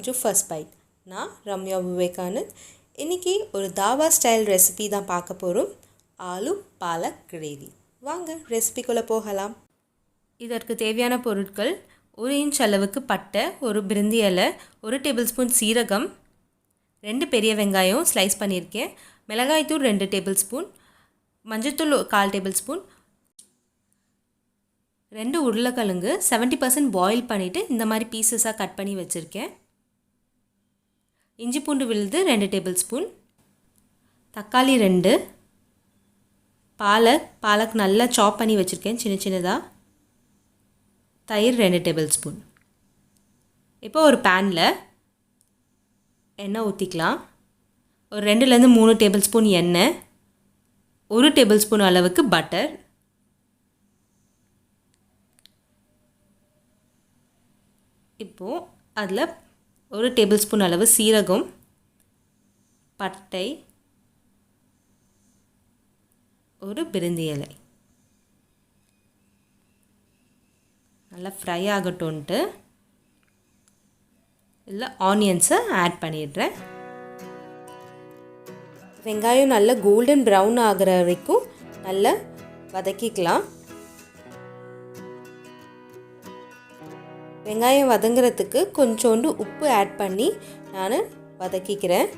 Welcome to first byte. நான் ரம்யா விவேகானந்த். இன்றைக்கி ஒரு தாபா ஸ்டைல் ரெசிபி தான் பார்க்க போகிறோம். ஆலு பாலக் கிரேவி. வாங்க ரெசிபிக்குள்ளே போகலாம். இதற்கு தேவையான பொருட்கள்: 1 இன்ச் அளவுக்கு பட்டை, ஒரு பிரிந்தி இலை, 1 டேபிள் ஸ்பூன் சீரகம், 2 பெரிய வெங்காயம் ஸ்லைஸ் பண்ணியிருக்கேன், மிளகாய்த்தூள் 2 டேபிள் ஸ்பூன், மஞ்சள்தூள் 1/4 டேபிள் ஸ்பூன், 2 உருளைக்கிழங்கு 70% பாயில் பண்ணிவிட்டு இந்த மாதிரி பீசஸாக கட் பண்ணி வச்சுருக்கேன், இஞ்சி பூண்டு விழுது 2 டேபிள் ஸ்பூன், தக்காளி 2, பாலக் நல்லா சாப் பண்ணி வச்சுருக்கேன் சின்ன சின்னதாக, தயிர் 2 டேபிள் ஸ்பூன். இப்போ ஒரு பேனில் எண்ணெய் ஊற்றிக்கலாம். ஒரு 2லேருந்து 3 டேபிள் ஸ்பூன் எண்ணெய், 1 டேபிள் ஸ்பூன் அளவுக்கு பட்டர், இப்போது அதில் 1 டேபிள் ஸ்பூன் அளவு சீரகம், பட்டை, ஒரு பிரிந்தி இலை நல்லா ஃப்ரை ஆகட்டும்ன்ட்டு இல்லை ஆனியன்ஸை ஆட் பண்ணிடுறேன். வெங்காயம் நல்லா கோல்டன் ப்ரௌன் ஆகிற வரைக்கும் நல்லா வதக்கிக்கலாம். வெங்காயம் வதங்கிறதுக்கு கொஞ்சோண்டு உப்பு ஆட் பண்ணி நான் வதக்கிக்கிறேன்.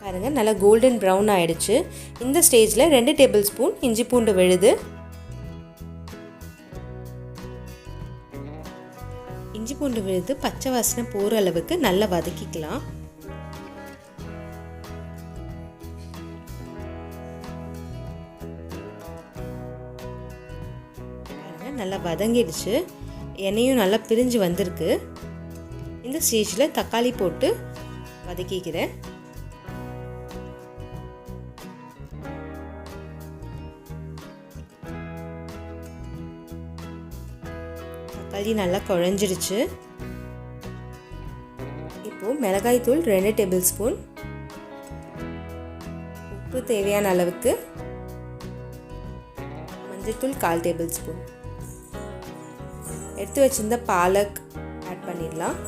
பாருங்கள், நல்லா கோல்டன் ப்ரௌன் ஆகிடுச்சு. இந்த ஸ்டேஜில் 2 டேபிள் ஸ்பூன் இஞ்சி பூண்டு விழுது, இஞ்சி பூண்டு விழுது பச்சை வாசனை போகிற அளவுக்கு நல்லா வதக்கிக்கலாம். நல்லா வதங்கிடுச்சு, எண்ணெயும் நல்லா பிரிஞ்சு வந்திருக்கு. இந்த ஸ்டேஜில் தக்காளி போட்டு வதக்கிக்கிறேன். தக்காளி நல்லா குழஞ்சிடுச்சு. இப்போது மிளகாய்த்தூள் 2 டேபிள் ஸ்பூன், உப்பு தேவையான அளவுக்கு, மஞ்சள்தூள் 1/4 டேபிள் ஸ்பூன், எடுத்து வச்சிருந்த பாலக் ஆட் பண்ணிடலாம்.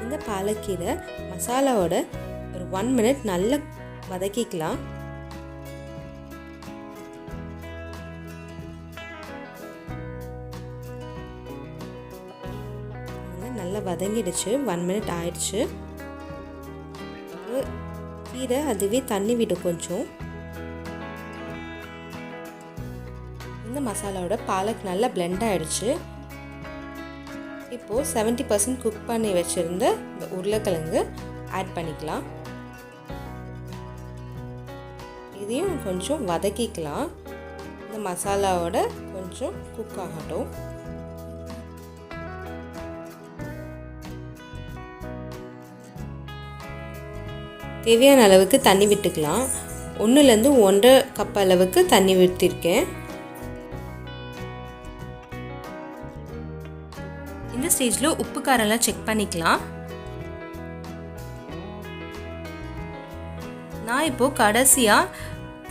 இந்த பாலக்கீரை மசாலாவோட ஒரு 1 மினிட் நல்லா வதக்கிக்கலாம். நல்லா வதங்கிடுச்சு, 1 மினிட் ஆயிடுச்சு. கீரை அதுவே தண்ணி விடும் கொஞ்சம். இந்த மசாலாவோட பாலக் நல்லா பிளெண்ட் ஆகிடுச்சு. இப்போது 70% குக் பண்ணி வச்சுருந்த இந்த உருளைக்கிழங்கு ஆட் பண்ணிக்கலாம். இதையும் கொஞ்சம் வதக்கிக்கலாம். இந்த மசாலாவோட கொஞ்சம் குக் ஆகட்டும். தேவையான அளவுக்கு தண்ணி விட்டுக்கலாம். 1லேருந்து 1.5 கப் அளவுக்கு தண்ணி விட்டுருக்கேன். இந்த ஸ்டேஜில் உப்பு காரெல்லாம் செக் பண்ணிக்கலாம். நான் இப்போது கடைசியாக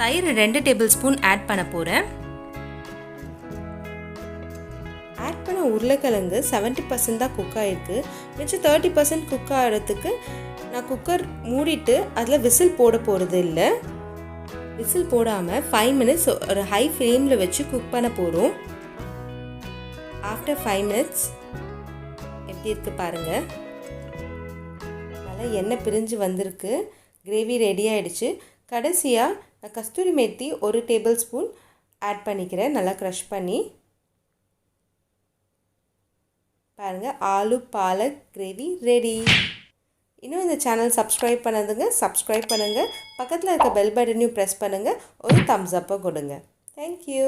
தயிர் 2 டேபிள் ஸ்பூன் ஆட் பண்ண போகிறேன். ஆட் பண்ண உருளைக்கிழங்கு 70% தான் குக் ஆகிருக்கு. மிச்சம் 30% குக் ஆகிறதுக்கு நான் குக்கர் மூடிட்டு அதில் விசில் போட போகிறது இல்லை. விசில் போடாமல் 5 மினிட்ஸ் ஒரு ஹை ஃப்ளேமில் வச்சு குக் பண்ண போகிறோம். ஆஃப்டர் 5 மினிட்ஸ் எப்படி இருக்குது பாருங்கள், நல்லா எண்ணெய் பிரிஞ்சு வந்திருக்கு. கிரேவி ரெடி ஆகிடுச்சு. கடைசியாக நான் கஸ்தூரி மேத்தி 1 டேபிள் ஸ்பூன் ஆட் பண்ணிக்கிறேன், நல்லா க்ரஷ் பண்ணி. பாருங்கள், ஆலு பாலக் கிரேவி ரெடி. இன்னும் இந்த சேனல் சப்ஸ்கிரைப் பண்ணதுங்க சப்ஸ்கிரைப் பண்ணுங்கள். பக்கத்தில் இருக்க பெல் பட்டனையும் ப்ரெஸ் பண்ணுங்கள். ஒரு தம்ஸ் அப்பை கொடுங்க. தேங்க்யூ.